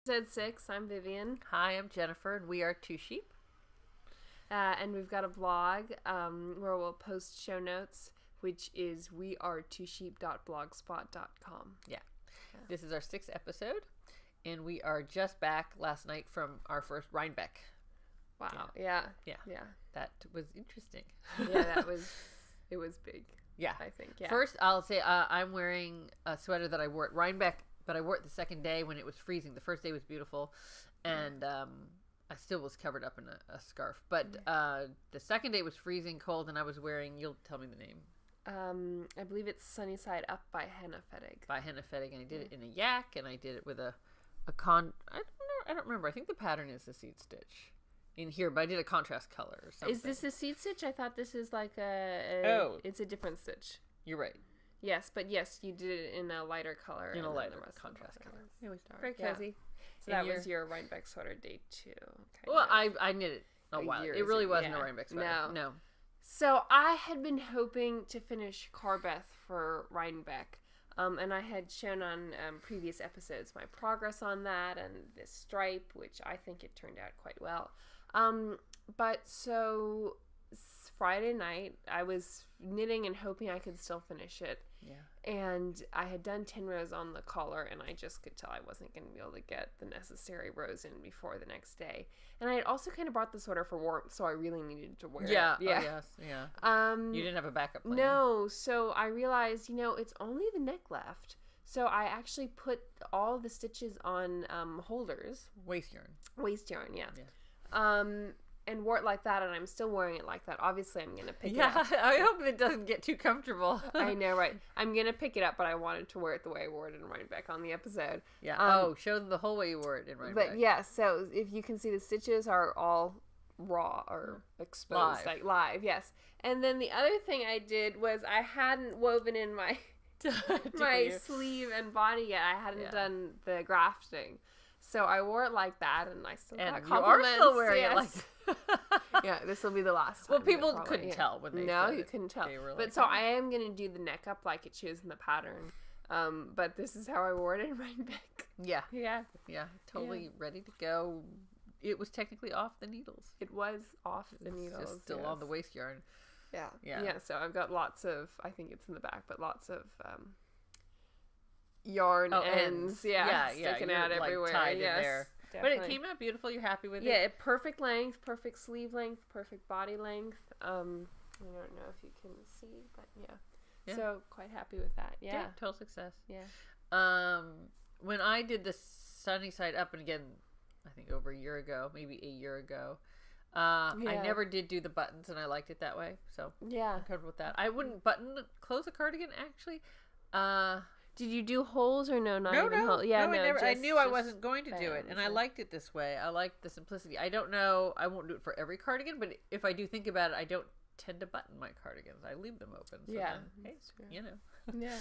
Episode 6, I'm Vivian. Hi, I'm Jennifer, and we are Two Sheep. And we've got a blog where we'll post show notes, which is wearetwosheep.blogspot.com. Yeah. This is our 6th episode, and we are just back last night from our first Rhinebeck. Wow. Yeah. That was interesting. Yeah, it was big. Yeah. I think, yeah. First, I'll say I'm wearing a sweater that I wore at Rhinebeck, but I wore it the second day when it was freezing. The first day was beautiful, and I still was covered up in a scarf. But the second day was freezing cold, and I was wearing, you'll tell me the name. I believe it's Sunny Side Up by Henna Fettig. And I did it in a yak, and I did it with a con. I don't remember. I think the pattern is the seed stitch in here, but I did a contrast color or something. Is this a seed stitch? I thought this is like it's a different stitch. You're right. Yes, but yes, you did it in a lighter color. In a lighter contrast color. It was very cozy. So that was your Rhinebeck sweater day 2. Well, I knit it a while. It really wasn't a Rhinebeck sweater. No. So I had been hoping to finish Carbeth for Rhinebeck. And I had shown on previous episodes my progress on that and this stripe, which I think it turned out quite well. But so Friday night, I was knitting and hoping I could still finish it. Yeah. And I had done 10 rows on the collar, and I just could tell I wasn't going to be able to get the necessary rows in before the next day. And I had also kind of brought the sweater for warmth, so I really needed to wear it. Yeah. Oh, yes. Yeah. You didn't have a backup plan. No. So I realized, it's only the neck left. So I actually put all the stitches on holders. Waist yarn, yeah. And wore it like that, and I'm still wearing it like that. Obviously, I'm going to pick it up. Yeah, I hope it doesn't get too comfortable. I know, right? I'm going to pick it up, but I wanted to wear it the way I wore it in Rhinebeck on the episode. Yeah. Show them the whole way you wore it in Rhinebeck. But yeah, so if you can see, the stitches are all raw or exposed. Live, yes. And then the other thing I did was I hadn't woven in my sleeve and body yet. I hadn't done the grafting. So I wore it like that, and I still got compliments. You are still wearing it like that. Yeah, this will be the last time. Well, people couldn't tell when they said you couldn't tell. But like, so I am going to do the neck up like it shows in the pattern. But this is how I wore it in Rhinebeck. Yeah. Yeah. Yeah. Totally ready to go. It was technically off the needles. It was off the needles. Just still on the waist yarn. Yeah. Yeah. So I've got lots of, I think it's in the back, but lots of yarn ends. Sticking out everywhere. Tied in there. Definitely. But it came out beautiful. You're happy with it? Yeah, perfect length, perfect sleeve length, perfect body length. I don't know if you can see, but yeah. So quite happy with that. Yeah. Total success. Yeah. When I did the Sunny Side Up, and again, I think over a year ago, maybe a year ago, I never did do the buttons, and I liked it that way. So yeah, I'm comfortable with that. I wouldn't close a cardigan actually. Did you do holes or no? No. Yeah, no. I knew I wasn't going to do it, and I liked it this way. I liked the simplicity. I don't know. I won't do it for every cardigan, but if I do think about it, I don't tend to button my cardigans. I leave them open. So then, hey, Yeah.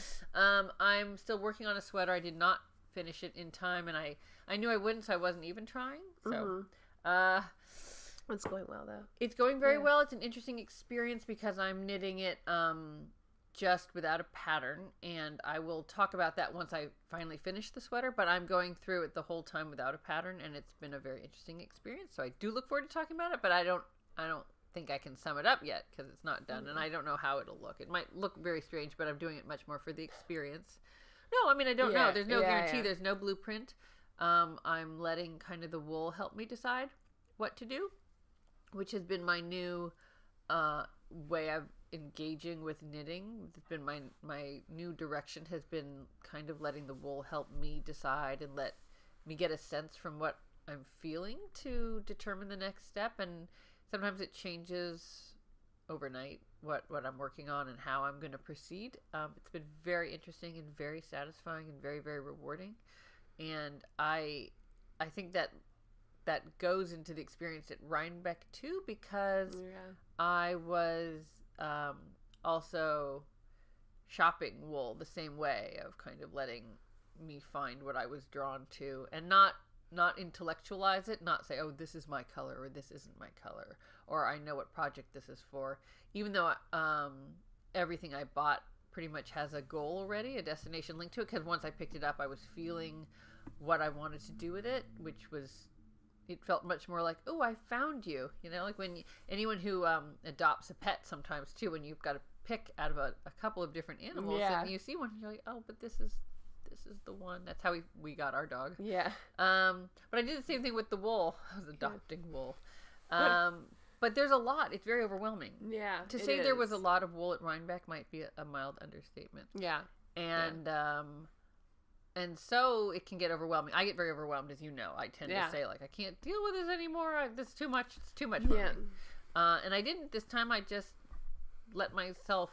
I'm still working on a sweater. I did not finish it in time, and I knew I wouldn't, so I wasn't even trying. So, it's going well though. It's going very well. It's an interesting experience because I'm knitting it just without a pattern, and I will talk about that once I finally finish the sweater, but I'm going through it the whole time without a pattern, and it's been a very interesting experience. So I do look forward to talking about it, but I don't think I can sum it up yet because it's not done, and I don't know how it'll look. It might look very strange, but I'm doing it much more for the experience. No, I mean, I don't know. There's no guarantee. Yeah. There's no blueprint. I'm letting kind of the wool help me decide what to do, which has been my new way of engaging with knitting. It's been my new direction has been kind of letting the wool help me decide and let me get a sense from what I'm feeling to determine the next step. And sometimes it changes overnight what I'm working on and how I'm going to proceed. It's been very interesting and very satisfying and very, very rewarding. And I think that goes into the experience at Rhinebeck too, because I was also shopping wool the same way, of kind of letting me find what I was drawn to and not intellectualize it, not say, oh, this is my color or this isn't my color, or I know what project this is for, even though everything I bought pretty much has a goal already, a destination linked to it, because once I picked it up, I was feeling what I wanted to do with it, which was, it felt much more like, oh, I found you. Like when anyone who adopts a pet sometimes too, when you've got to pick out of a couple of different animals, and you see one, you're like, oh, but this is the one. That's how we got our dog. Yeah. But I did the same thing with the wool. I was adopting wool. But there's a lot. It's very overwhelming. Yeah. To say there was a lot of wool at Rhinebeck might be a mild understatement. Yeah. And so it can get overwhelming. I get very overwhelmed, as you know. I tend to say, like, I can't deal with this anymore. This is too much. It's too much for me. And I didn't this time. I just let myself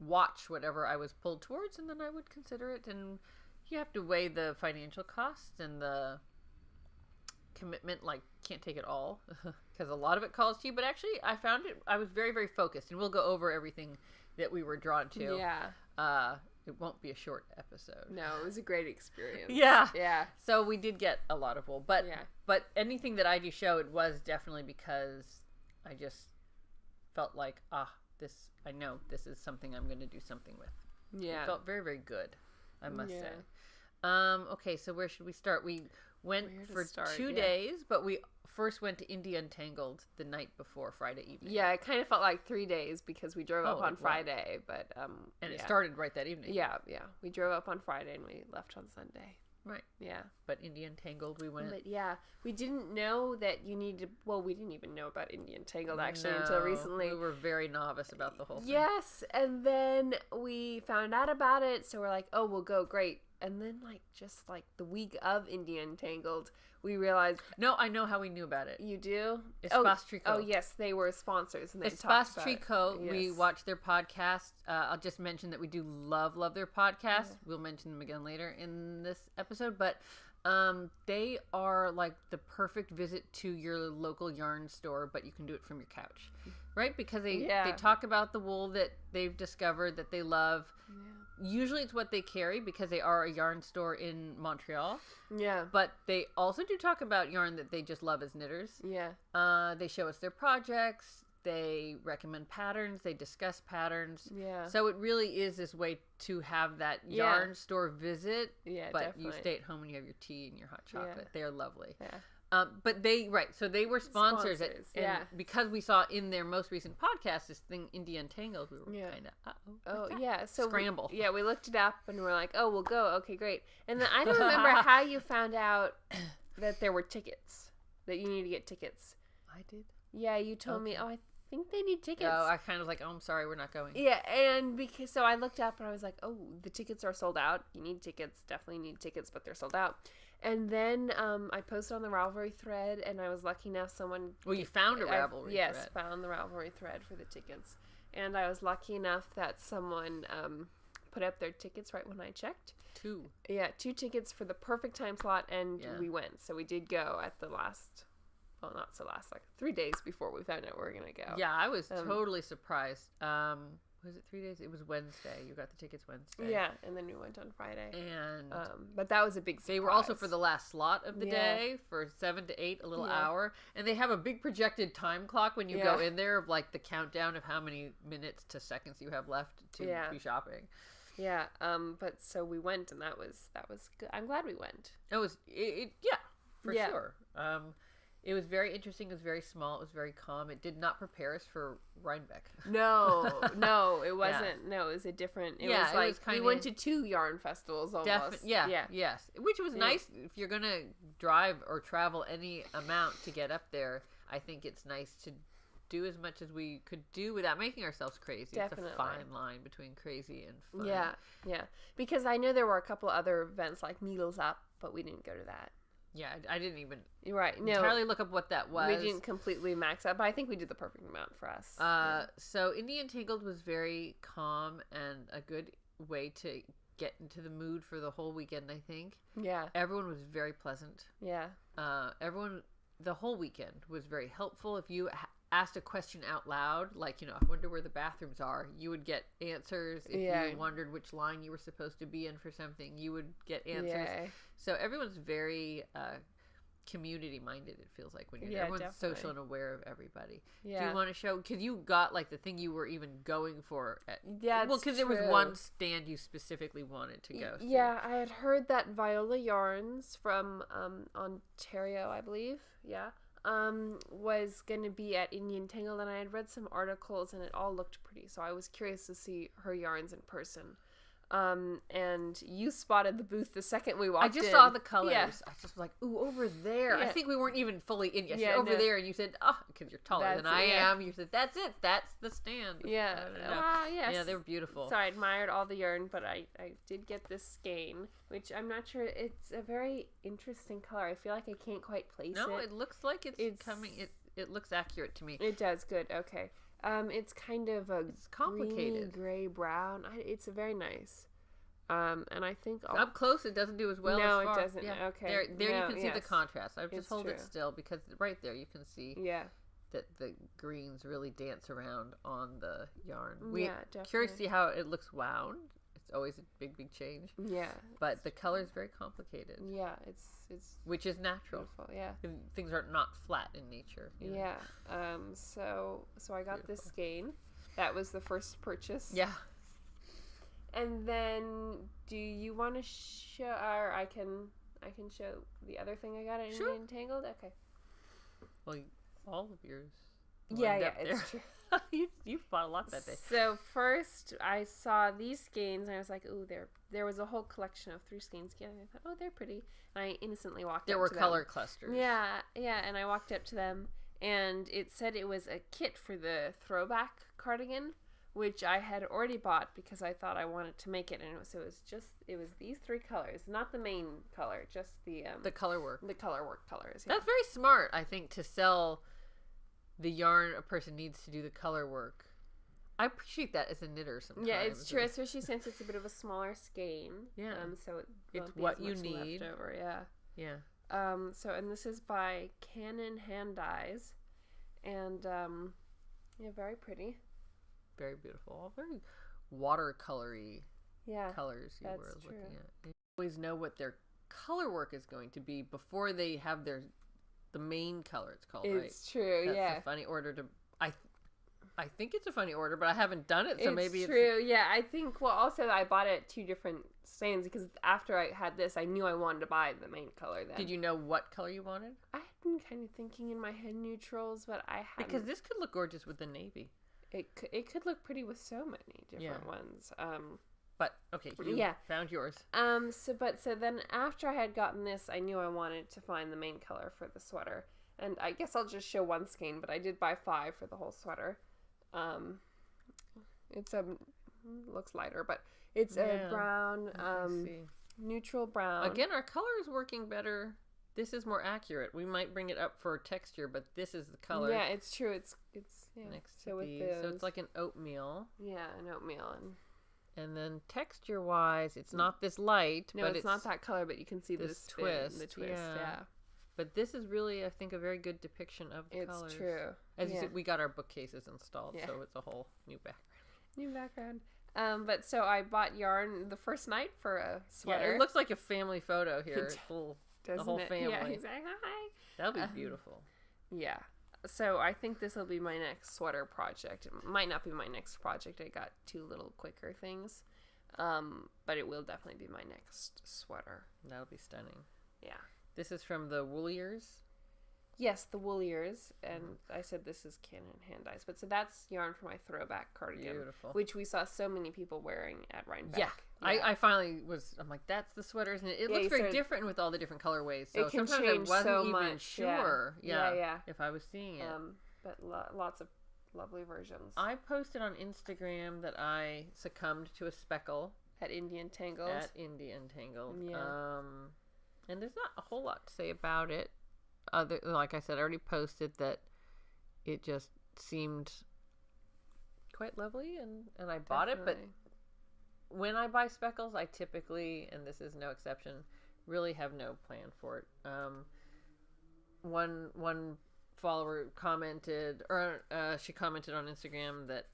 watch whatever I was pulled towards, and then I would consider it. And you have to weigh the financial costs and the commitment. Like, can't take it all because a lot of it calls to you. But actually, I found it. I was very, very focused, and we'll go over everything that we were drawn to. Yeah. It won't be a short episode. No, it was a great experience. Yeah. Yeah. So we did get a lot of wool, but anything that I do show, it was definitely because I just felt like, I know this is something I'm going to do something with. Yeah. It felt very, very good, I must say. Okay, so where should we start? We went for 2 days, but we first went to India Untangled the night before Friday evening. Yeah, it kind of felt like 3 days because we drove up on Friday, but and it started right that evening. Yeah. We drove up on Friday and we left on Sunday. Right. Yeah. But India Untangled, we went. But yeah, we didn't know that you need to. Well, we didn't even know about India Untangled actually until recently. We were very novice about the whole thing. Yes, and then we found out about it, so we're like, oh, we'll go, great. And then, just the week of India Untangled, we realized... No, I know how we knew about it. You do? Espace Tricot. Oh, yes, they were sponsors. And they Espace Tricot, we watched their podcast. I'll just mention that we do love their podcast. Yeah. We'll mention them again later in this episode. But they are like the perfect visit to your local yarn store, but you can do it from your couch. Right? Because they talk about the wool that they've discovered that they love. Yeah. Usually it's what they carry because they are a yarn store in Montreal. Yeah. But they also do talk about yarn that they just love as knitters. Yeah. They show us their projects. They recommend patterns. They discuss patterns. Yeah. So it really is this way to have that yarn store visit. Yeah, but definitely. You stay at home and you have your tea and your hot chocolate. Yeah. They are lovely. Yeah. But so they were sponsors. And because we saw in their most recent podcast this thing, India Untangled, we were kind of, so scramble. We looked it up and we're like, oh, we'll go. Okay, great. And then I don't remember how you found out that there were tickets, that you need to get tickets. I did? Yeah, you told me, I think they need tickets. Oh, I kind of like, I'm sorry, we're not going. Yeah, and so I looked up and I was like, oh, the tickets are sold out. You need tickets, definitely need tickets, but they're sold out. And then I posted on the Ravelry thread, and I was lucky enough someone... Well, you found a Ravelry thread. Yes, found the Ravelry thread for the tickets. And I was lucky enough that someone put up their tickets right when I checked. 2. Yeah, 2 tickets for the perfect time slot, and we went. So we did go at the last... Well, not so last, 3 days before we found out we were going to go. Yeah, I was totally surprised. Was it 3 days? It was Wednesday. You got the tickets Wednesday. Yeah, and then we went on Friday. And but that was a big surprise. They were also for the last slot of the day, for 7 to 8, a little hour. And they have a big projected time clock when you go in there of the countdown of how many minutes to seconds you have left to be shopping. Yeah, but so we went, and that was good. I'm glad we went. It was for sure. It was very interesting. It was very small. It was very calm. It did not prepare us for Rhinebeck. No, it wasn't. Yeah. No, it was a different. It was we went to 2 yarn festivals almost. Yes. Which was nice. If you're gonna drive or travel any amount to get up there, I think it's nice to do as much as we could do without making ourselves crazy. Definitely. It's a fine line between crazy and fun. Yeah. Because I know there were a couple other events like Needles Up, but we didn't go to that. Yeah, I didn't even entirely look up what that was. We didn't completely max out, but I think we did the perfect amount for us. So India Untangled was very calm and a good way to get into the mood for the whole weekend, I think. Yeah. Everyone was very pleasant. Yeah. The whole weekend was very helpful. If you asked a question out loud, I wonder where the bathrooms are, you would get answers. If you wondered which line you were supposed to be in for something, you would get answers. Yeah. So everyone's very community minded. It feels like when you're Yeah, everyone's definitely. social and aware of everybody. Yeah. Do you want to show? Because you got like the thing you were even going for. Yeah, well, it's because there was true. one stand you specifically wanted to go to. Yeah, I had heard that Viola Yarns from Ontario, I believe. Yeah. Was going to be at Indian Tangled, and I had read some articles, and it all looked pretty. So I was curious to see her yarns in person. And you spotted the booth the second we walked in. I just saw the colors. Yeah. I just was like, ooh, over there. Yeah. I think we weren't even fully in yet. Yeah, Over no. there, and you said, oh, because you're taller That's than I it, yeah. am. You said, that's it. That's the stand. Yeah. Yes. Yeah, they were beautiful. So I admired all the yarn, but I did get this skein, which I'm not sure. It's a very interesting color. I feel like I can't quite place it. No, it looks like it's coming. It looks accurate to me. It does. Good. Okay. It's kind of a complicated. gray brown. It's very nice. And I think Up close, it doesn't do as well. No, as far. it doesn't. Yeah. Okay. There No, you can see the yes. contrast. I It's just hold it true. still because right there you can see Yeah. that the greens really dance around on the yarn. Yeah, definitely. Curious to see how it looks wound. It's always a big change. Yeah. But the color is very complicated. Yeah. It's Which is natural. beautiful. Yeah. Things are not flat in nature. you know. Yeah. So I got this skein. That was the first purchase. Yeah. And then, do you want to show? Or I can show the other thing I got at Sure. Indian Tangled. Okay. Well, all of yours. Yeah, lined yeah, up it's true. you bought a lot that day. So first, I saw these skeins, and I was like, "Ooh, there was a whole collection of 3 skeins together." And I thought, "Oh, they're pretty." And I innocently walked. There up were to color them. clusters. Yeah, and I walked up to them, and it said it was a kit for the throwback cardigan, which I had already bought because I thought I wanted to make it, and it was these 3 colors, not the main color, just the color work. the color work colors. Yeah. That's very smart, I think, to sell the yarn a person needs to do the color work. I appreciate that as a knitter sometimes. Yeah, it's true, especially since it's a bit of a smaller skein. Yeah. So It's won't be what as you much need. left over, yeah. Yeah. And this is by Canon Hand Dyes, and yeah, very pretty. Very beautiful. All very watercolory Yeah, colors you that's were true. looking at. You always know what their color work is going to be before they have the main color, it's called, right? It's true. That's yeah, a funny order to. I think it's a funny order, but I haven't done it, so maybe it's true. Yeah, I think. Well, also I bought it at 2 different stands because after I had this, I knew I wanted to buy the main color. Then Did you know what color you wanted? I had been kind of thinking in my head neutrals, but I had Because this could look gorgeous with the navy. it could look pretty with so many different ones. But okay, you Yeah. found yours. So then after I had gotten this, I knew I wanted to find the main color for the sweater. And I guess I'll just show one skein, but I did buy 5 for the whole sweater. It's looks lighter, but it's a brown, neutral brown. Again, our color is working better. This is more accurate. We might bring it up for texture, but this is the color. Yeah, it's true. It's yeah. Next to so with these. those, So it's like an oatmeal. yeah, an oatmeal, And then texture-wise, it's not this light. no, but it's not that color, but you can see this the twist. the twist. Yeah. Yeah, But this is really, I think, a very good depiction of the colors. it's true. As you Yeah. said, we got our bookcases installed, Yeah. so it's a whole new background. New background. But so I bought yarn the first night for a sweater. Yeah, it looks like a family photo here. It It's full, the Doesn't whole it? family. Yeah, exactly. Hi. That'll be beautiful. Yeah. So I think this will be my next sweater project. It might not be my next project. I got 2 little quicker things. But it will definitely be my next sweater. That'll be stunning. Yeah. This is from the Wooliers. Yes, the wool ears, and I said this is Canon Hand Dyes. But so that's yarn for my throwback cardigan, Beautiful. which we saw so many people wearing at Rhinebeck. Yeah. I finally I'm like, that's the sweater, isn't it? It Yeah, looks you very started- different with all the different colorways. So It can sometimes change I wasn't so even much, sure. Yeah. If I was seeing it. But lots of lovely versions. I posted on Instagram that I succumbed to a speckle At Indian Tangled. at Indian Tangled. Yeah. And there's not a whole lot to say about it. Other, like I said, I already posted that it just seemed quite lovely, and I bought it. But Definitely. when I buy speckles, I typically, and this is no exception, really have no plan for it. One follower commented, or she commented on Instagram that,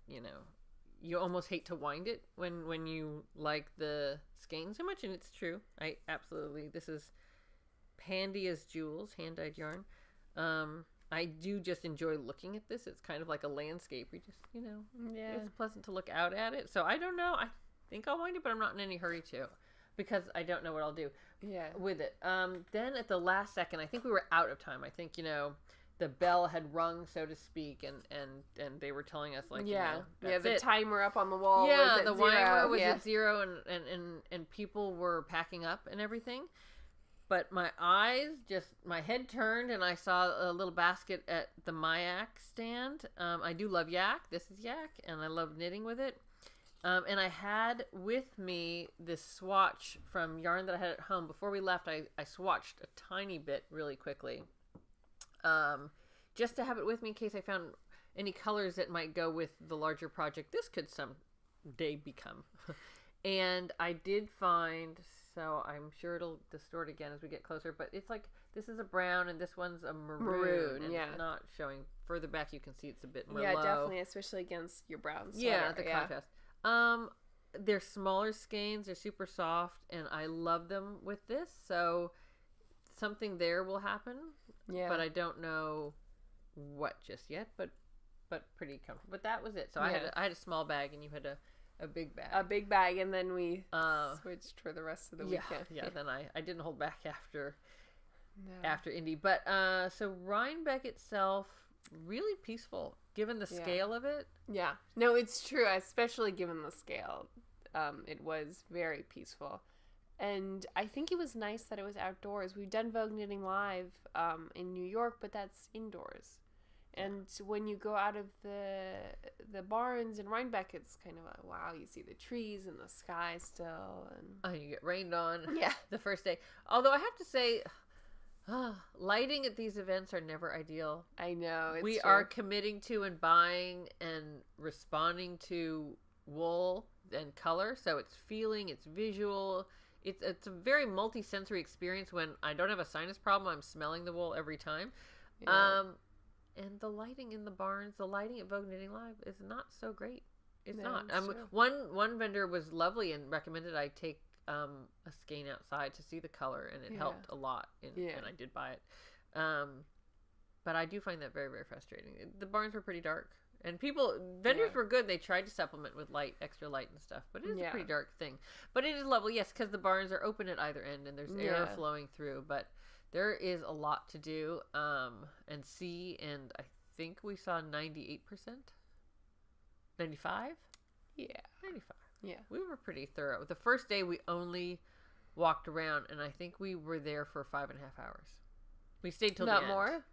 you almost hate to wind it when you like the skein so much, and it's true. This is Pandia's Jewels, hand-dyed yarn. I do just enjoy looking at this. It's kind of like a landscape. You just, it's pleasant to look out at it. So I don't know. I think I'll wind it, but I'm not in any hurry to, because I don't know what I'll do with it. Then at the last second, I think we were out of time. I think, the bell had rung, so to speak, and they were telling us, like, the timer up on the wall was at the 0. timer was at 0, and people were packing up and everything. But my head turned, and I saw a little basket at the Mayak stand. I do love yak. This is yak, and I love knitting with it. And I had with me this swatch from yarn that I had at home. Before we left, I swatched a tiny bit really quickly, just to have it with me in case I found any colors that might go with the larger project this could someday become. And I did find... So I'm sure it'll distort again as we get closer, but it's like, this is a brown and this one's a maroon, and it's not showing. Further back you can see it's a bit more low. Definitely, especially against your brown sweater. Yeah, the contrast. They're smaller skeins, they're super soft, and I love them with this, so something there will happen. Yeah. But I don't know what just yet, but pretty comfortable. But that was it. So I had a small bag, and you had a big bag. A big bag, and then we switched for the rest of the weekend. Yeah, then I didn't hold back after Indy. But so Rhinebeck itself, really peaceful, given the scale of it. Yeah. No, it's true, especially given the scale. It was very peaceful. And I think it was nice that it was outdoors. We've done Vogue Knitting Live in New York, but that's indoors. And when you go out of the barns in Rhinebeck, it's kind of a wow. You see the trees and the sky still, and you get rained on. The first day. Although I have to say, lighting at these events are never ideal. I know. We are committing to and buying and responding to wool and color, so it's feeling, it's visual. It's a very multi-sensory experience. When I don't have a sinus problem, I'm smelling the wool every time. Yeah. And the lighting in the barns, the lighting at Vogue Knitting Live is not so great. It's not. One vendor was lovely and recommended I take a skein outside to see the color, and it helped a lot. And I did buy it. But I do find that very, very frustrating. The barns were pretty dark, and vendors were good. They tried to supplement with light, extra light and stuff, but it is a pretty dark thing. But it is lovely, yes, because the barns are open at either end, and there's air flowing through. But there is a lot to do and see, and I think we saw 98%? 95? Yeah. 95. Yeah. We were pretty thorough. The first day we only walked around, and I think we were there for 5.5 hours. We stayed till the end. Not more?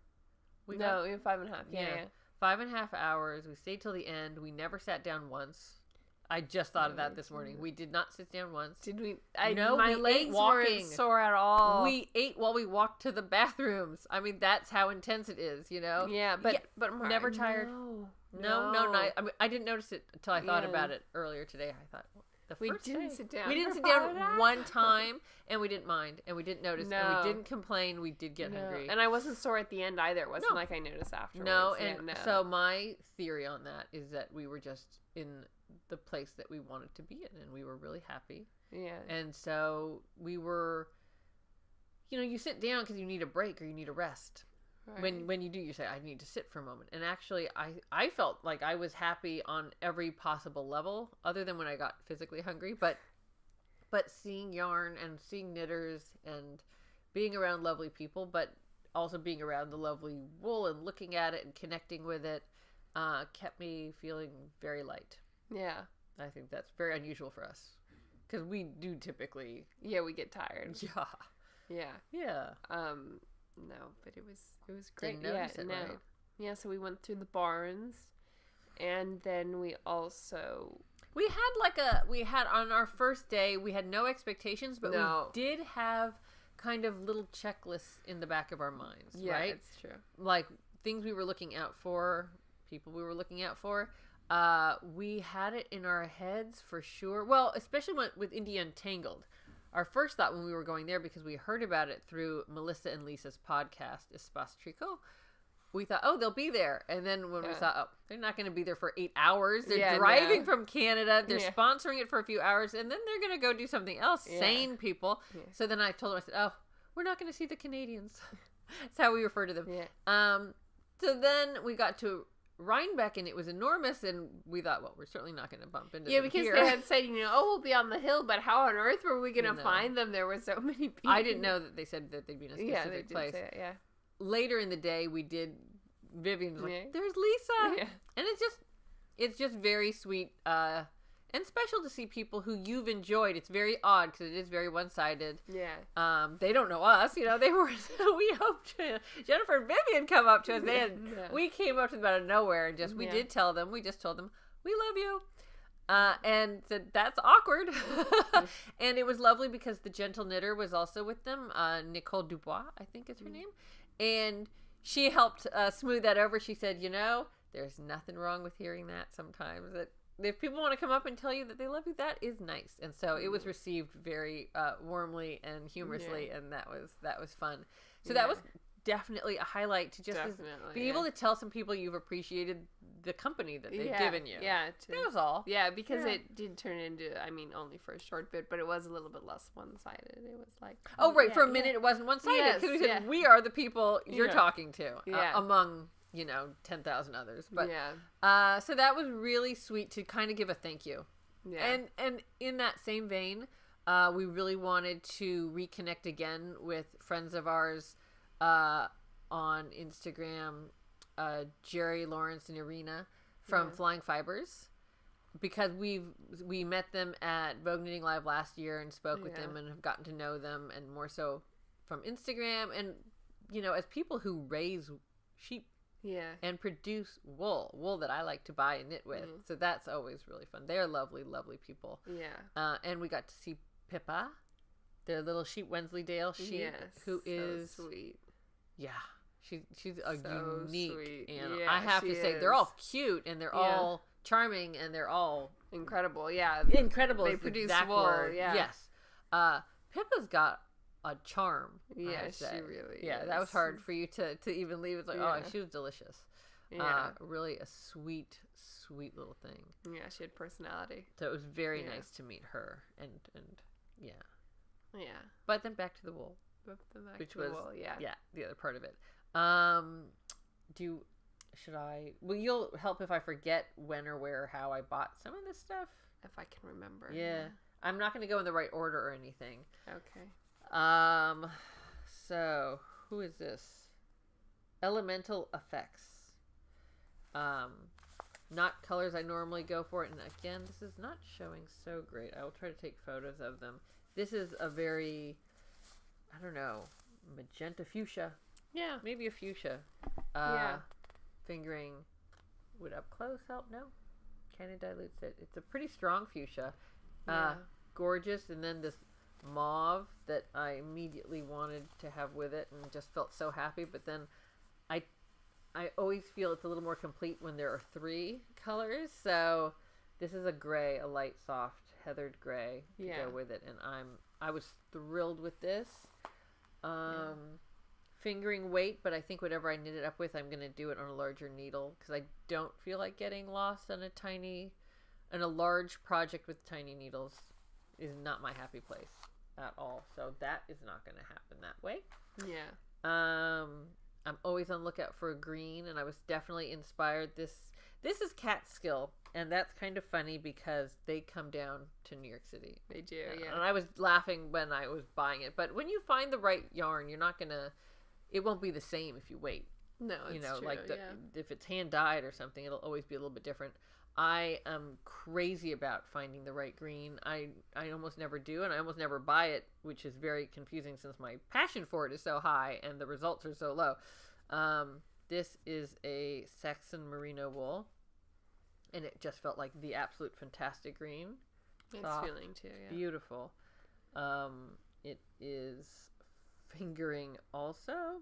We had 5.5. Yeah. 5.5 hours. We stayed till the end. We never sat down once. I just thought of that this morning. We did not sit down once. Did we? My legs weren't sore at all. We ate while we walked to the bathrooms. I mean, that's how intense it is, Yeah, but never tired. No. I mean, I didn't notice it until I thought about it earlier today. I thought, we didn't sit down. We didn't sit down one time, and we didn't mind, and we didn't notice, and we didn't complain. We did get hungry, and I wasn't sore at the end either. It wasn't like I noticed afterwards. So my theory on that is that we were just in the place that we wanted to be in, and we were really happy. Yeah. And so we were, you sit down because you need a break or you need a rest. Right. When you do, you say, I need to sit for a moment. And actually, I felt like I was happy on every possible level, other than when I got physically hungry. But seeing yarn and seeing knitters and being around lovely people, but also being around the lovely wool and looking at it and connecting with it, kept me feeling very light. Yeah. I think that's very unusual for us, because we do typically... Yeah, we get tired. Yeah. No, but it was great. Didn't notice it, right? Yeah, so we went through the barns, and then we also... We had on our first day, we had no expectations, but we did have kind of little checklists in the back of our minds, right? Yeah, it's true. Like things we were looking out for, people we were looking out for. We had it in our heads for sure. Well, especially with India Untangled. Our first thought when we were going there, because we heard about it through Melissa and Lisa's podcast, Espace Tricot, we thought, they'll be there. And then when we thought, they're not going to be there for 8 hours. They're driving from Canada. They're sponsoring it for a few hours. And then they're going to go do something else. Yeah. Sane people. Yeah. So then I told them, I said, we're not going to see the Canadians. That's how we refer to them. Yeah. So then we got to Rhinebeck, and it was enormous, and we thought, well, we're certainly not going to bump into them because here. they had said, we'll be on the hill, but how on earth were we going to find them? There were so many people. I didn't know that they said that they'd be in a specific place. Say it, yeah. Later in the day, Vivian was like, there's Lisa. Yeah. And it's just very sweet, and special to see people who you've enjoyed. It's very odd because it is very one-sided. Yeah. They don't know us. They were. We hoped Jennifer and Vivian come up to us. We came up to them out of nowhere and we did tell them. We just told them we love you, and said that's awkward. And it was lovely because the gentle knitter was also with them. Nicole Dubois, I think is her name, and she helped smooth that over. She said, there's nothing wrong with hearing that sometimes. That if people want to come up and tell you that they love you, that is nice. And so it was received very warmly and humorously, and that was fun. So that was definitely a highlight to just be able to tell some people you've appreciated the company that they've given you. Yeah. That was all. Yeah, because it did turn into, only for a short bit, but it was a little bit less one-sided. It was like... Oh, right. For a minute, it wasn't one-sided. Because we said, we are the people you're talking to among... 10,000 others. But so that was really sweet to kind of give a thank you. Yeah. And in that same vein, we really wanted to reconnect again with friends of ours on Instagram, Jerry, Lawrence, and Irina from Flying Fibers, because we met them at Vogue Knitting Live last year and spoke with them and have gotten to know them, and more so from Instagram, and as people who raise sheep. Yeah. And produce wool that I like to buy and knit with. So that's always really fun. They're lovely, lovely people. Yeah. And we got to see Pippa, their little sheep, Wensleydale sheep, who is sweet. Yeah. She's a unique animal. Yeah, I have to say, they're all cute and they're all charming and they're all incredible. Yeah. Incredible. They produce wool. Word. Yeah. Yes. Pippa's got a charm. Yeah, she really is. That was hard for you to even leave. It's like, she was delicious. Yeah. Really a sweet little thing. Yeah, she had personality. So it was very nice to meet her and yeah. Yeah. But then back to the wool. Which was the other part of it. Will you help if I forget when or where or how I bought some of this stuff? If I can remember. Yeah. I'm not going to go in the right order or anything. Okay. So who is this? Elemental Effects. Not colors I normally go for. And again, this is not showing so great. I will try to take photos of them. This is a very, I don't know, magenta fuchsia. Yeah. Maybe a fuchsia. Fingering. Would up close help? No. Kind of dilutes it. It's a pretty strong fuchsia. Gorgeous. And then this mauve that I immediately wanted to have with it and just felt so happy. But then I always feel it's a little more complete when there are 3 colors. So this is a gray, a light, soft, heathered gray to go with it. And I was thrilled with this. Fingering weight, but I think whatever I knit it up with, I'm going to do it on a larger needle because I don't feel like getting lost on a large project with tiny needles is not my happy place at all. So that is not going to happen that way. Yeah. I'm always on lookout for a green, and I was definitely inspired. This is Catskill, and that's kind of funny because they come down to New York City. They do, yeah. And I was laughing when I was buying it, but when you find the right yarn, you're not gonna. It won't be the same if you wait. No, it's true, like if it's hand dyed or something, it'll always be a little bit different. I am crazy about finding the right green. I almost never do, and I almost never buy it, which is very confusing since my passion for it is so high and the results are so low. This is a Saxon merino wool, and it just felt like the absolute fantastic green. It's feeling too, yeah. Beautiful. It is fingering also.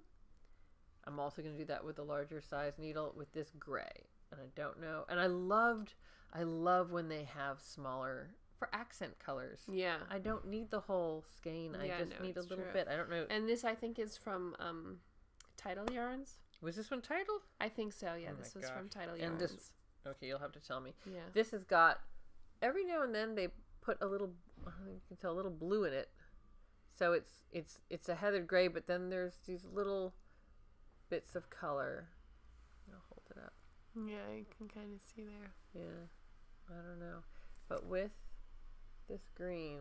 I'm also going to do that with a larger size needle with this gray. And I don't know. And I love when they have smaller, for accent colors. Yeah. I don't need the whole skein. I just need a little bit. I don't know. And this, I think, is from Tidal Yarns. Was this one Tidal? I think so, yeah. This was from Tidal Yarns. And this, okay, you'll have to tell me. Yeah. This has got, every now and then they put a little, you can tell a little blue in it. So it's a heathered gray, but then there's these little bits of color. I'll hold it up. Yeah, you can kind of see there. Yeah, I don't know. But with this green,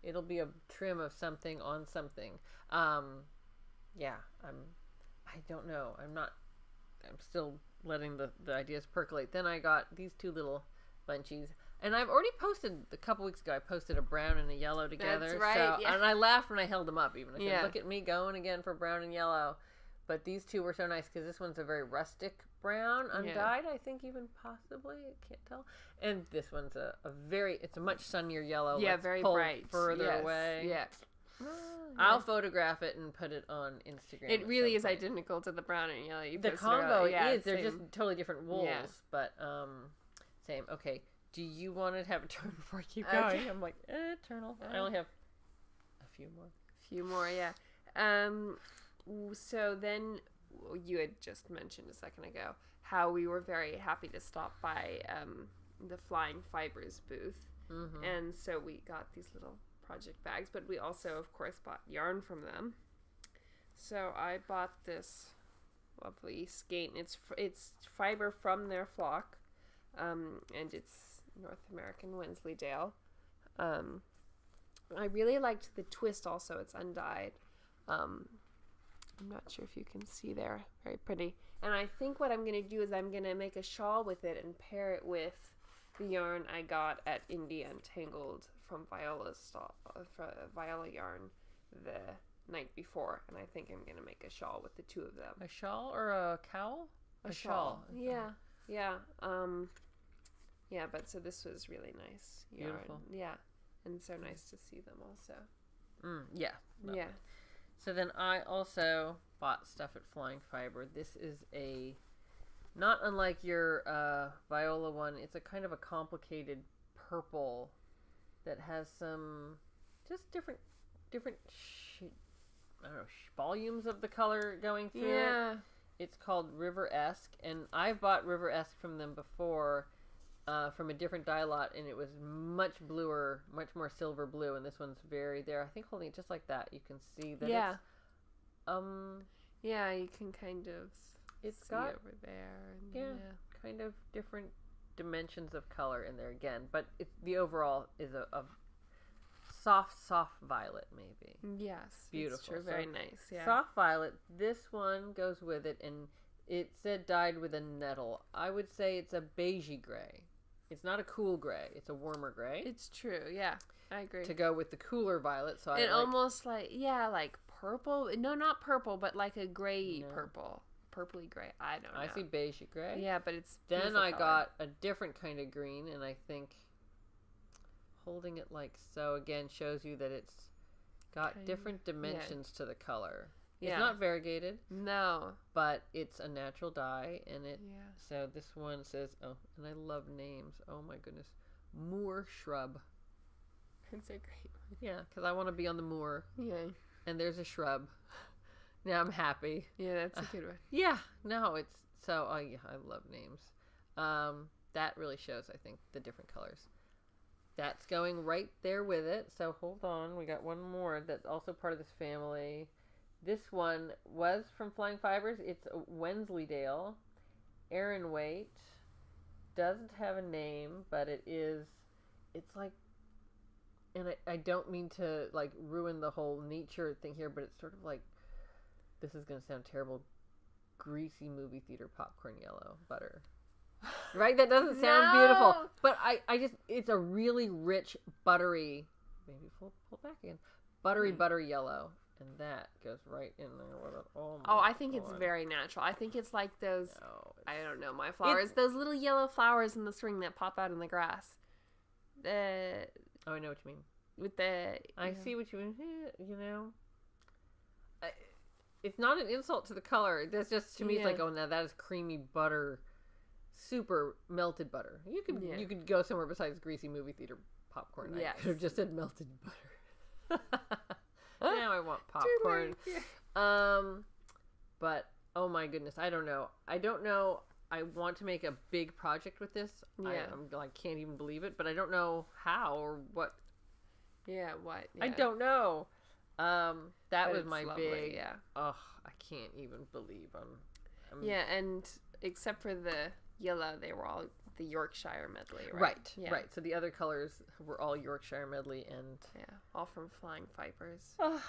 it'll be a trim of something on something. Yeah, I don't know. I'm still letting the ideas percolate. Then I got these two little bunchies. And I've already posted, a couple weeks ago, I posted a brown and a yellow together. That's right, So, yeah. And I laughed when I held them up even. I said, Yeah. look at me going again for brown and yellow. But these two were so nice because this one's a very rustic brown, undyed, I think even possibly. I can't tell. And this one's it's a much sunnier yellow. Yeah, Let's very pull bright. further away. Yeah. I'll photograph it and put it on Instagram. It really is identical to the brown and yellow you The posted combo earlier. is. They're same. just totally different wools. Yeah. But same. Okay. Do you want to have a turn before I keep Okay. going? I'm like, eternal. I only have a few more. Few more, yeah. So then you had just mentioned a second ago how we were very happy to stop by the Flying Fibers booth. Mm-hmm. And so we got these little project bags, but we also, of course, bought yarn from them. So I bought this lovely skein. It's fiber from their flock, and it's North American Wensleydale. I really liked the twist also. It's undyed. I'm not sure if you can see there. Very pretty. And I think what I'm going to do is I'm going to make a shawl with it and pair it with the yarn I got at Indie Untangled from Viola yarn the night before. And I think I'm going to make a shawl with the two of them. A shawl or a cowl? A shawl. Yeah. Yeah. Yeah, but so this was really nice yarn. Beautiful. Yeah. And so nice to see them also. Yeah. No. Yeah. So then I also bought stuff at Flying Fiber. This is not unlike your Viola one. It's a kind of a complicated purple that has some just different volumes of the color going through it. It's called River-esque, and I've bought River-esque from them before from a different dye lot, and it was much bluer, much more silver blue, and this one's very there. I think holding it just like that, you can see that yeah, you can kind of it's see got over there. And kind of different dimensions of color in there again, but the overall is a soft violet maybe. Yes, Beautiful. It's true. Very nice. Yeah. Soft violet. This one goes with it, and it said dyed with a nettle. I would say it's a beigey gray. It's not a cool gray. It's a warmer gray. It's true. Yeah, I agree. To go with the cooler violet. So almost like purple. No, not purple, but like a gray purple. Purpley gray. I don't know. I see beigey gray. Yeah, but it's then I color. got a different kind of green, and I think holding it like so again shows you that it's got different dimensions to the color. Yeah. It's not variegated. No. But it's a natural dye, and Yeah. So this one says, and I love names. Oh my goodness. Moor shrub. It's a great one. Yeah, because I want to be on the moor. Yeah. And there's a shrub. Now I'm happy. Yeah, that's a good one. Yeah, no, it's so, yeah, I love names. That really shows, I think, the different colors. That's going right there with it. So hold on, we got one more that's also part of this family. This one was from Flying Fibers. It's a Wensleydale. Aran weight. Doesn't have a name, but it's like, and I don't mean to like ruin the whole nature thing here, but it's sort of like, this is going to sound terrible, greasy movie theater popcorn yellow butter. Right? That doesn't sound beautiful. But I just, it's a really rich, buttery, maybe pull back again, buttery yellow. And that goes right in there with it. Oh, I think it's very natural. I think it's like those, I don't know, my flowers. Those little yellow flowers in the spring that pop out in the grass. I know what you mean. With the... I see what you mean. You know. It's not an insult to the color. That's just, to me, it's like, oh, now that is creamy butter. Super melted butter. You could go somewhere besides greasy movie theater popcorn. Yes. I could have just said melted butter. Now I want popcorn. But oh my goodness, I don't know. I want to make a big project with this. Yeah. I can't even believe it, but I don't know how or what. Yeah, what? Yeah. I don't know. That But was it's my lovely, big. yeah. Oh, I can't even believe I'm Yeah, and except for the yellow, they were all the Yorkshire medley, right? Right, Yeah. right. So the other colors were all Yorkshire medley, and Yeah, all from Flying Vipers. oh,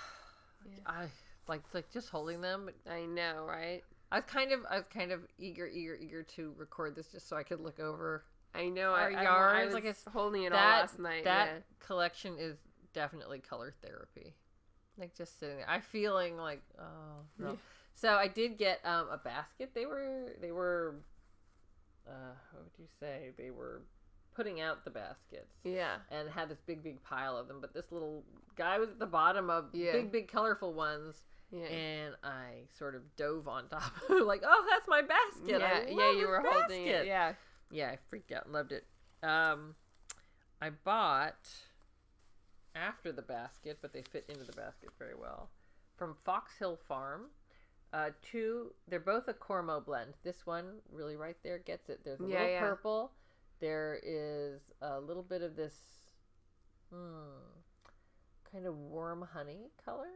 Yeah. I like just holding them. I know, right? I was kind of eager to record this just so I could look over I know. our I yards. was Like holding it all that last night. that collection is definitely color therapy. Like just sitting there, I feeling like oh no. Yeah. So I did get a basket. They were what would you say? They were putting out the baskets. Yeah. And had this big pile of them. But this little guy was at the bottom of Yeah. big colorful ones. Yeah. And I sort of dove on top of it, like, oh, that's my basket. Yeah, I yeah, love you this were holding it. basket. Yeah. Yeah, I freaked out and loved it. I bought after the basket, but they fit into the basket very well, from Fox Hill Farm. They're both a Cormo blend. This one really right there gets it. There's a little purple. There is a little bit of this kind of warm honey color.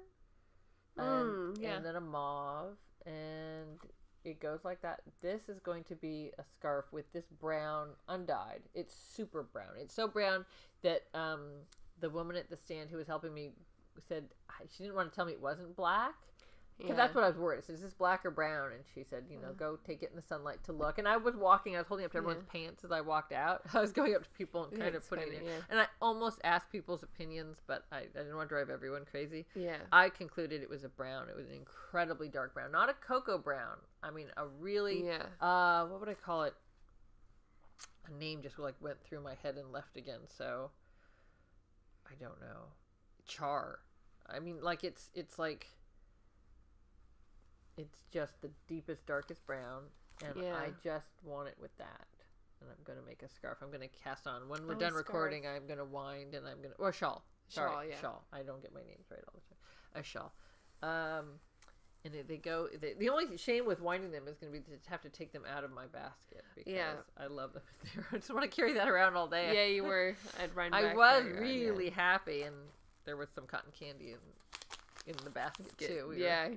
And then a mauve, and it goes like that. This is going to be a scarf with this brown undyed. It's super brown. It's so brown that the woman at the stand who was helping me said she didn't want to tell me it wasn't black. Because that's what I was worried. I said, is this black or brown? And she said, go take it in the sunlight to look. And I was holding up to everyone's pants as I walked out. I was going up to people and kind of putting it in. Yeah. And I almost asked people's opinions, but I didn't want to drive everyone crazy. Yeah. I concluded it was a brown. It was an incredibly dark brown. Not a cocoa brown. I mean, a really, what would I call it? A name just went through my head and left again. So, I don't know. Char. I mean, it's like... It's just the deepest, darkest brown, and I just want it with that. And I'm going to make a scarf. I'm going to cast on. When we're done recording, I'm going to wind, and I'm going to... Or shawl. Sorry, shawl. I don't get my names right all the time. A shawl. And they go... The only shame with winding them is going to be to have to take them out of my basket, because I love them there. I just want to carry that around all day. Yeah, you were at Rhinebeck. I was really happy, and there was some cotton candy in the basket too. Yeah.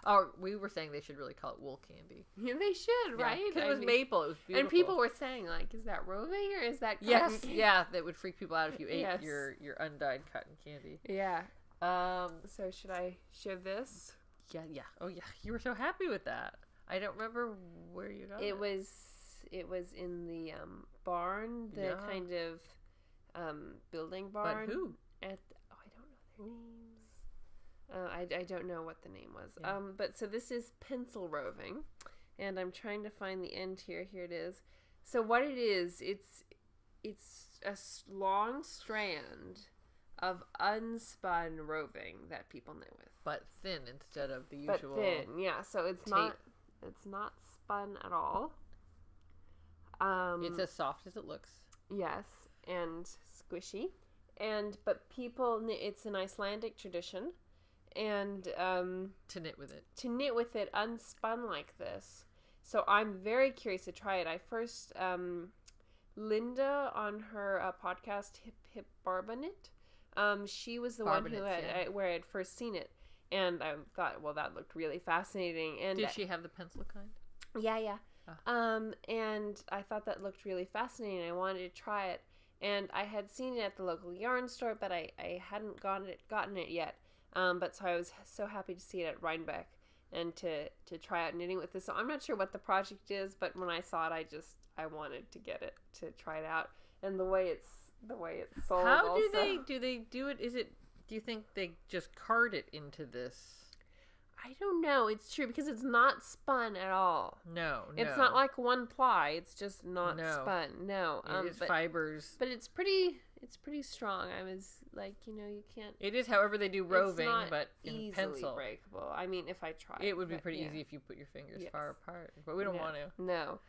Oh, we were saying they should really call it wool candy. Yeah, they should, right? Because it was maple. It was beautiful. And people were saying, like, is that roving or is that cotton candy? Yeah, that would freak people out if you ate your undyed cotton candy. Yeah. So should I show this? Yeah. Oh yeah, you were so happy with that. I don't remember where you got it. It was in the barn, the kind of building barn. But who? I don't know their names. I don't know what the name was. Yeah. But so this is pencil roving, and I'm trying to find the end here. Here it is. So what it is, it's a long strand of unspun roving that people knit with, but thin instead of the usual. But thin, yeah. So it's not spun at all. It's as soft as it looks. Yes, and squishy, but people knit. It's an Icelandic tradition. And to knit with it unspun like this. So I'm very curious to try it. I first Linda on her podcast Hip Barba Knit, she was the one who had where I had first seen it, and I thought, well, that looked really fascinating. And did she have the pencil kind? Yeah. Oh. And I thought that looked really fascinating. I wanted to try it, and I had seen it at the local yarn store, but I hadn't gotten it yet. But so I was so happy to see it at Rhinebeck and to try out knitting with this. So I'm not sure what the project is, but when I saw it, I wanted to get it, to try it out. And the way it's sold. How do they do it? Do you think they just card it into this? I don't know. It's true because it's not spun at all. No. It's not like one ply. It's just not spun. No. It's fibers. But it's pretty strong. I was like, you can't. It is, however they do roving, but in easily pencil. Breakable. I mean, if I tried. It would be pretty easy if you put your fingers far apart, but we don't want to. No.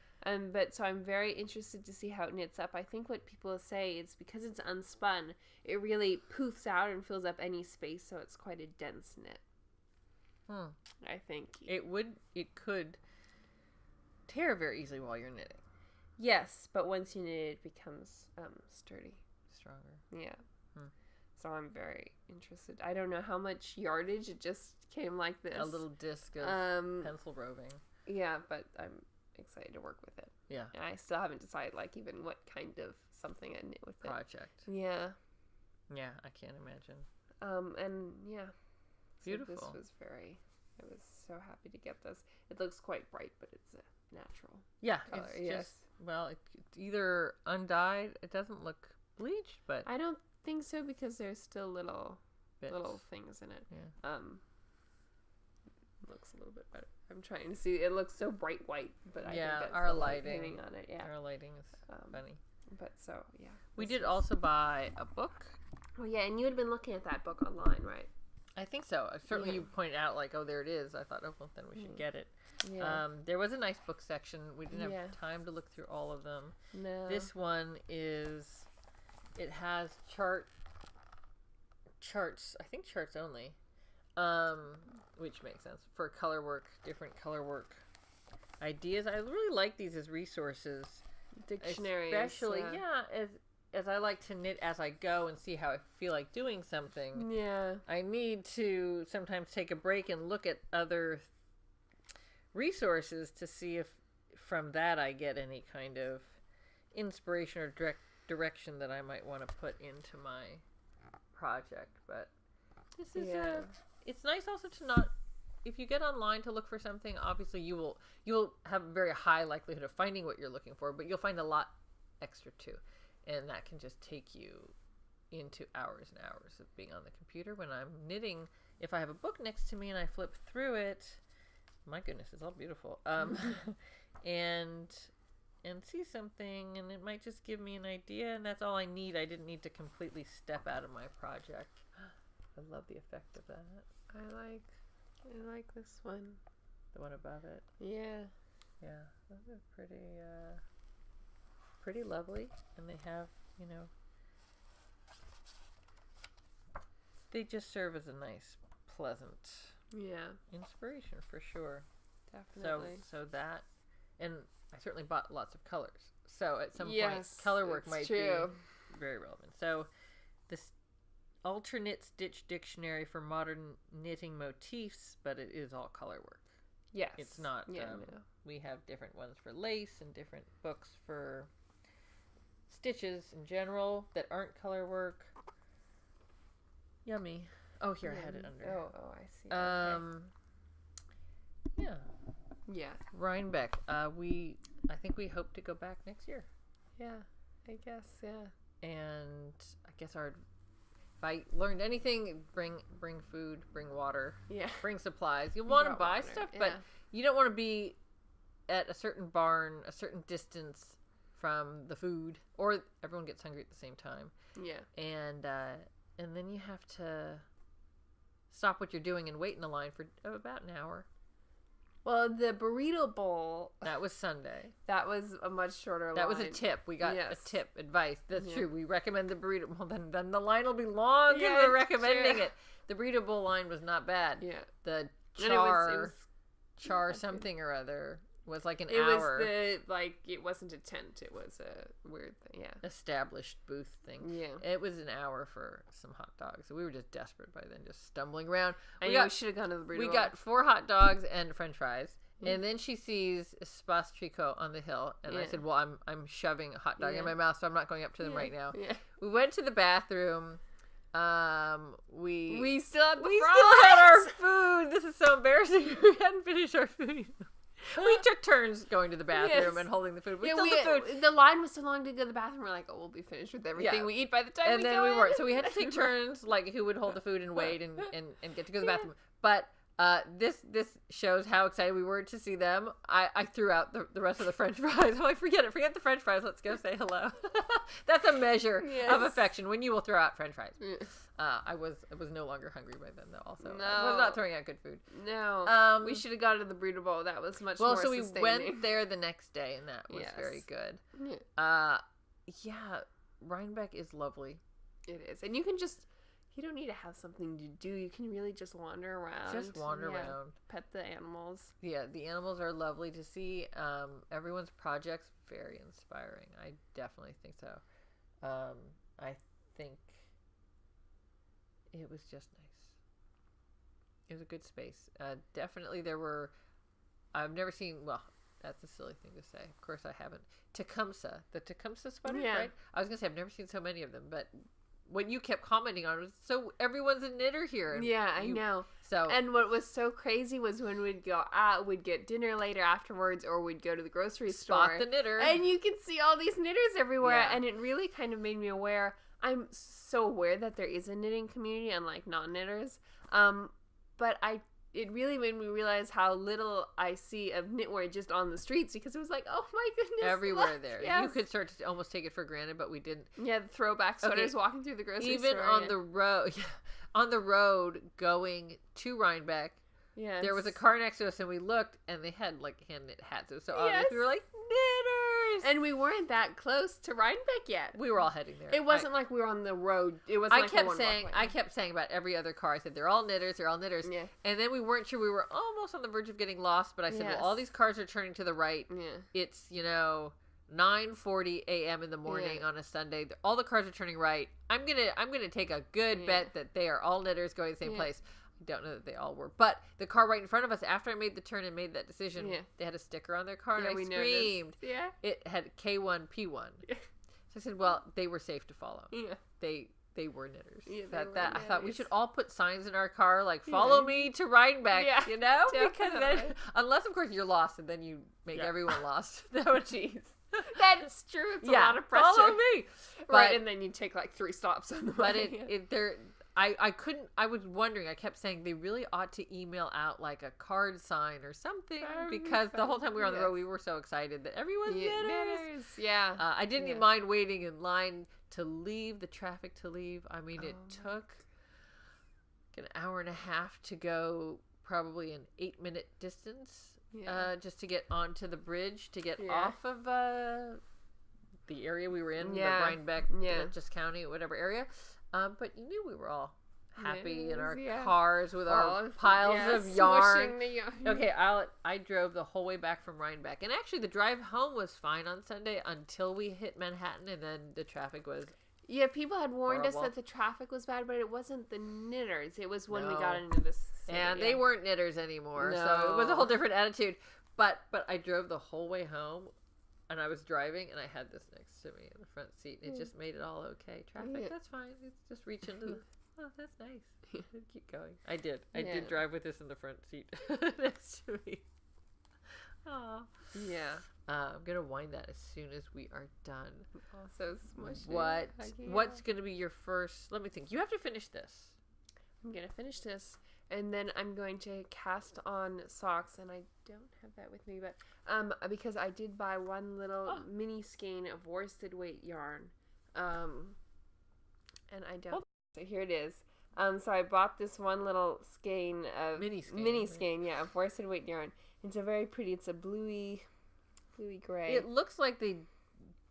But so I'm very interested to see how it knits up. I think what people say is because it's unspun, it really poofs out and fills up any space, so it's quite a dense knit. I think it could tear very easily while you're knitting. Yes, but once you knit it, it becomes sturdy, stronger. Yeah. So I'm very interested. I don't know how much yardage. It just came like this. A little disc of pencil roving. Yeah, but I'm excited to work with it. Yeah. And I still haven't decided, like, even what kind of something I knit with Project. it. Yeah. Yeah, I can't imagine. And, yeah. Beautiful. So I was so happy to get this. It looks quite bright, but it's a natural color. It's just, well, it's either undyed. It doesn't look bleached, but... I don't think so, because there's still little things in it. Yeah. Looks a little bit better. I'm trying to see. It looks so bright white, but I think that's our the lighting hitting on it. Yeah, our lighting is funny. But so yeah, we did also buy a book. Oh yeah, and you had been looking at that book online, right? I think so. Certainly, you pointed out like, oh, there it is. I thought, oh, well, then we should get it. Yeah. There was a nice book section. We didn't have time to look through all of them. No. This one is. It has charts. I think charts only. Which makes sense for color work, different color work ideas. I really like these as resources, dictionaries, especially as I like to knit as I go and see how I feel like doing something. Yeah, I need to sometimes take a break and look at other resources to see if from that I get any kind of inspiration or direction that I might want to put into my project. But this is it's nice also to not, if you get online to look for something, obviously you'll have a very high likelihood of finding what you're looking for, but you'll find a lot extra too. And that can just take you into hours and hours of being on the computer. When I'm knitting, if I have a book next to me and I flip through it, my goodness, it's all beautiful. And see something, and it might just give me an idea, and that's all I need. I didn't need to completely step out of my project. I love the effect of that. I like this one. The one above it. Yeah. Yeah, those are pretty lovely, and they have, they just serve as a nice, pleasant inspiration for sure. Definitely. So that, and I certainly bought lots of colors. So at some point, color work might be very relevant. So this alternate stitch dictionary for modern knitting motifs, but it is all color work. Yes. It's not. We have different ones for lace and different books for stitches in general that aren't color work. Yummy. Oh, here, I had it under. Oh, I see. Yeah. Rhinebeck. I think we hope to go back next year. Yeah, I guess, And I guess if I learned anything, bring food, bring water, bring supplies. You'll want to buy stuff, but you don't want to be at a certain barn, a certain distance from the food, or everyone gets hungry at the same time. Yeah. And then you have to stop what you're doing and wait in the line for about an hour. Well, the burrito bowl. That was Sunday. That was a much shorter line. That was a tip. We got a tip, advice. That's true. We recommend the burrito. Well, then the line will be long because we're recommending it. The burrito bowl line was not bad. Yeah. The char something or other was like an hour. It wasn't a tent. It was a weird thing. Yeah. Established booth thing. Yeah. It was an hour for some hot dogs. So we were just desperate by then, just stumbling around. We should have gone to the burrito. We got 4 hot dogs and French fries. And then she sees Espace Tricot on the hill, and I said, "Well, I'm shoving a hot dog in my mouth, so I'm not going up to them right now." Yeah. We went to the bathroom. We still had our food. This is so embarrassing. We hadn't finished our food. We took turns going to the bathroom and holding the food. We still had food. The line was so long to go to the bathroom. We're like, we'll be finished with everything we eat by the time we go. And then we weren't. So we had to take turns, like who would hold the food and wait and get to go to the bathroom. But this shows how excited we were to see them. I threw out the rest of the French fries. I'm like, forget it. Forget the French fries. Let's go say hello. That's a measure of affection when you will throw out French fries. I was no longer hungry by then, though. Also, I was not throwing out good food. No, we should have gone to the burrito bowl. That was much more sustaining. So we went there the next day, and that was very good. Rhinebeck is lovely. It is, and you don't need to have something to do. You can really just wander around. Just wander around. Pet the animals. Yeah, the animals are lovely to see. Everyone's project's very inspiring. I definitely think so. I think it was just nice. It was a good space. Definitely there were, I've never seen, well, that's a silly thing to say. Of course I haven't. Tecumseh, the Tecumseh sweaters, right? I was going to say, I've never seen so many of them, but what you kept commenting on was, so everyone's a knitter here. And I know. So, and what was so crazy was when we'd go out, we'd get dinner later afterwards, or we'd go to the grocery store. Spot the knitter. And you can see all these knitters everywhere. And it really kind of made me aware. I'm so aware that there is a knitting community, unlike non-knitters. But it really made me realize how little I see of knitwear just on the streets, because it was like, oh my goodness. Everywhere there. Yes. You could start to almost take it for granted, but we didn't. Yeah, the throwback sweaters walking through the grocery store. Even on the road, on the road going to Rhinebeck, there was a car next to us, and we looked, and they had like hand knit hats. It was so obvious. We were like, knitters! And we weren't that close to Rhinebeck yet. We were all heading there. It wasn't like we were on the road. It wasn't I kept saying about every other car, I said, they're all knitters. Yeah. And then we weren't sure. We were almost on the verge of getting lost, but I said, well, all these cars are turning to the right. Yeah. It's, 9:40 a.m. in the morning on a Sunday. All the cars are turning right. I'm gonna take a good bet that they are all knitters going to the same place. I don't know that they all were, but the car right in front of us, after I made the turn and made that decision, they had a sticker on their car, and I screamed. Yeah. It had K1 P1. So I said, well, they were safe to follow. Yeah. They were knitters. Yeah, I thought we should all put signs in our car like, follow me to Rhinebeck, because then, unless of course you're lost, and then you make everyone lost. No, jeez. That's true. It's a lot of pressure. Follow me. Right, and then you take like 3 stops on the way. But I couldn't, I was wondering, I kept saying they really ought to email out like a card sign or something, because the whole time we were on the road, we were so excited that everyone's knitters. Yeah. I didn't mind waiting in line to leave, the traffic to leave. I mean, it took an hour and a half to go probably an 8-minute distance. Just to get onto the bridge, to get off of the area we were in, the Rhinebeck, Dutchess County, whatever area. But you knew we were all happy in our cars with our piles of yarn. Okay, I drove the whole way back from Rhinebeck. And actually, the drive home was fine on Sunday until we hit Manhattan, and then the traffic was people had warned us that the traffic was bad, but it wasn't the knitters. It was when we got into this city. And they weren't knitters anymore, so it was a whole different attitude. But I drove the whole way home, and I was driving, and I had this next to me in the front seat, and it just made it all okay. Traffic, that's fine. It's just reach into the... Oh, that's nice. Keep going. I did drive with this in the front seat next to me. Oh. Yeah. I'm gonna wind that as soon as we are done. So smushy. What's gonna be your first? Let me think. You have to finish this. I'm gonna finish this, and then I'm going to cast on socks, and I don't have that with me, but because I did buy one little mini skein of worsted weight yarn, and I don't. So here it is. So I bought this one little skein of mini skein, of worsted weight yarn. It's a very pretty. It's a bluey gray. It looks like they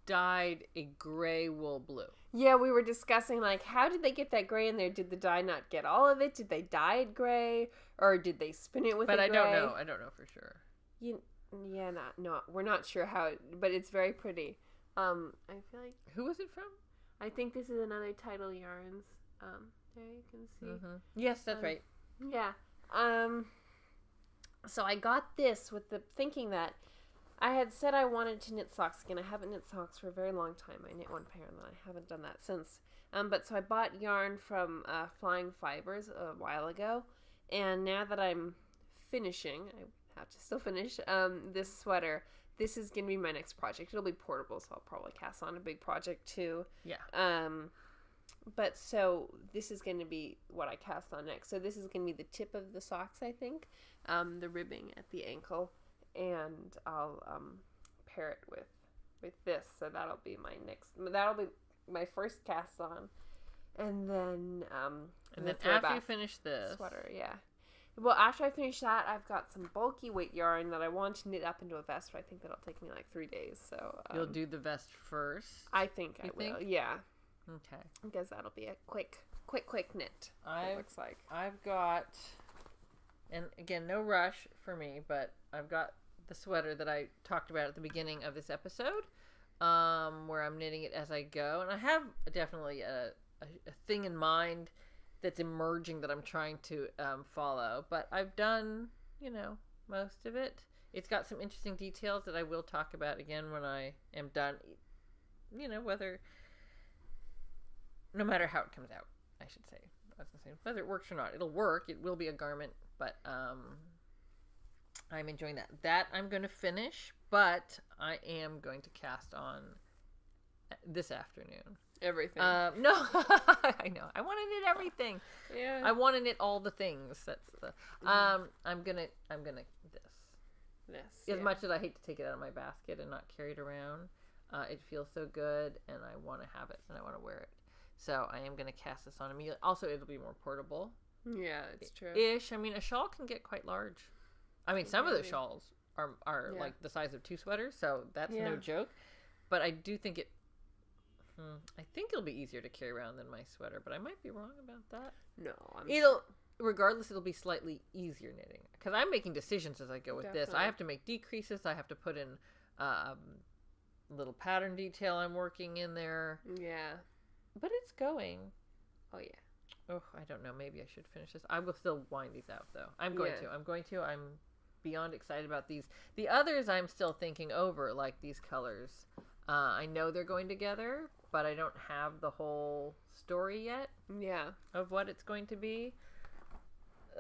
dyed a gray wool blue. Yeah, we were discussing like, how did they get that gray in there? Did the dye not get all of it? Did they dye it gray, or did they spin it with? But I don't know. I don't know for sure. We're not sure how. But it's very pretty. I feel like. Who was it from? I think this is another Tidal Yarns. There you can see. Mm-hmm. Yes, that's right. Yeah. So I got this with the thinking that I had said I wanted to knit socks again. I haven't knit socks for a very long time. I knit one pair and then I haven't done that since. But so I bought yarn from Flying Fibers a while ago, and now that I'm finishing, I have to still finish this sweater. This is gonna be my next project. It'll be portable, so I'll probably cast on a big project too. Yeah. But so this is going to be what I cast on next. So this is going to be the tip of the socks, I think, the ribbing at the ankle, and I'll pair it with this. So that'll be my first cast on, and then after you finish this sweater, Well, after I finish that, I've got some bulky weight yarn that I want to knit up into a vest, but I think that'll take me like 3 days. So you'll do the vest first. I think I will. Yeah. Okay. Because that'll be a quick knit. It looks like. I've got, and again, no rush for me, but I've got the sweater that I talked about at the beginning of this episode, where I'm knitting it as I go, and I have definitely a thing in mind that's emerging that I'm trying to follow. But I've done, most of it. It's got some interesting details that I will talk about again when I am done. Whether, no matter how it comes out, I should say. I was gonna say, whether it works or not, it'll work. It will be a garment, but I'm enjoying that. That I'm going to finish, but I am going to cast on this afternoon. Everything. No, I know. I want to knit everything. Yeah. I want to knit all the things. That's the. I'm gonna this. As much as I hate to take it out of my basket and not carry it around, it feels so good, and I want to have it and I want to wear it. So I am gonna cast this on immediately. Also, it'll be more portable. Yeah, it's true. Ish. I mean, a shawl can get quite large. I mean, some of the shawls are like the size of 2 sweaters, so that's no joke. But I do think I think it'll be easier to carry around than my sweater, but I might be wrong about that. No, Regardless, it'll be slightly easier knitting because I'm making decisions as I go with this. I have to make decreases. I have to put in little pattern detail I'm working in there. Yeah, but it's going. Oh yeah. Oh, I don't know. Maybe I should finish this. I will still wind these out though. I'm going to. I'm beyond excited about these. The others I'm still thinking over, like these colors. I know they're going together, but I don't have the whole story yet. Yeah. Of what it's going to be.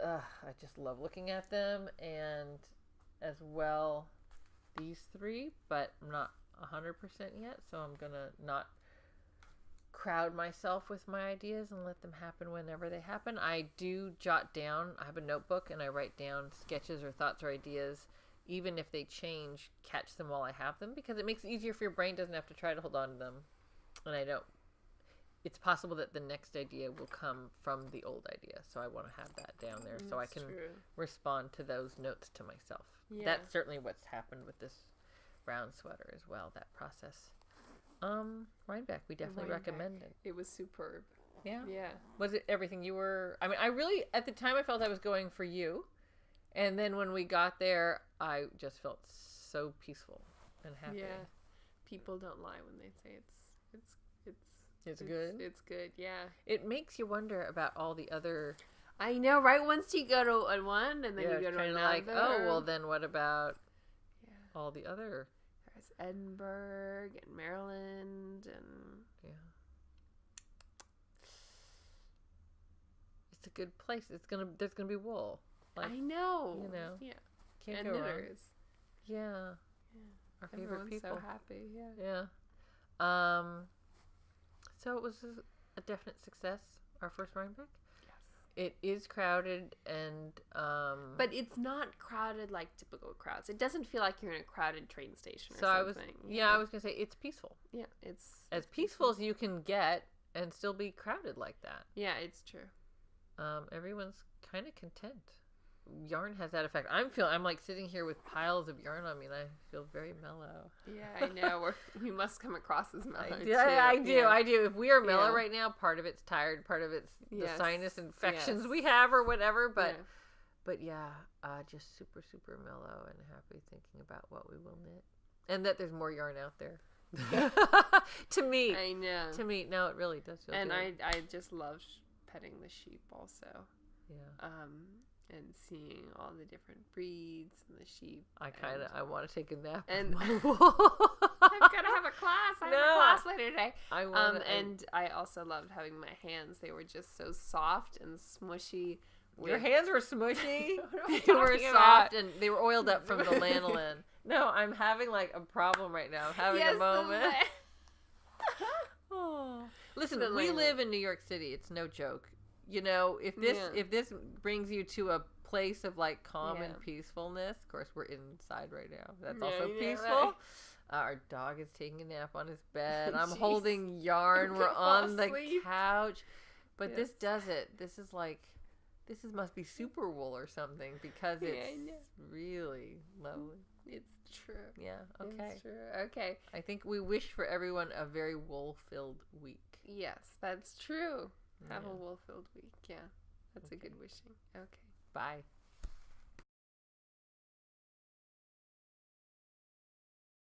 I just love looking at them, and as well these 3, but I'm not 100% yet, so I'm gonna not crowd myself with my ideas and let them happen whenever they happen. I do jot down. I have a notebook and I write down sketches or thoughts or ideas, even if they change, catch them while I have them, because it makes it easier for your brain. Doesn't have to try to hold on to them. And I don't, it's possible that the next idea will come from the old idea. So I want to have that down there so I can respond to those notes to myself. Yeah. That's certainly what's happened with this brown sweater as well, that process. Rhinebeck, we definitely recommend it. It was superb. Yeah. Yeah. Was it everything you were? I mean, I really, at the time, I felt I was going for you, and then when we got there, I just felt so peaceful and happy. Yeah. People don't lie when they say it's good. It's good. Yeah. It makes you wonder about all the other. I know, right? Once you go to one, and then you go to another. Like, oh, well, then what about all the other? Edinburgh and Maryland and it's a good place. There's gonna be wool. Like, I know. Can't and go knitters. Our favorite Everyone's people. so happy. Yeah. So it was a definite success. Our first Rhinebeck. Yes. It is crowded and but it's not crowded like typical crowds. It doesn't feel like you're in a crowded train station or something. I was gonna say it's peaceful. Yeah, it's as peaceful as you can get and still be crowded like that. Yeah, it's true. Everyone's kind of content. Yarn has that effect. I'm like sitting here with piles of yarn on me, and I feel very mellow. Yeah, I know. We must come across as mellow. I do. If we are mellow right now, part of it's tired, part of it's the sinus infections we have or whatever. But just super, super mellow and happy thinking about what we will knit, and that there's more yarn out there. To me, I know. To me, no, it really does feel and good. I just love petting the sheep also. Yeah. And seeing all the different breeds and the sheep. I want to take a nap. And my I've got to have a class. I have a class later today. And I also loved having my hands. They were just so soft and smushy. Your hands were smushy? They were soft and they were oiled up from the lanolin. No, I'm having like a problem right now. I'm having a moment. Listen, we live in New York City. It's no joke. You know, if this brings you to a place of like calm and peacefulness, of course we're inside right now. That's also peaceful. Right. Our dog is taking a nap on his bed. I'm holding yarn. We're on the couch. But this does it. This must be super wool or something because it's really lovely. It's true. Yeah. Okay. It's true. Okay. I think we wish for everyone a very wool-filled week. Yes, that's true. Have a wool-filled week. Yeah. That's a good wishing. Okay. Bye.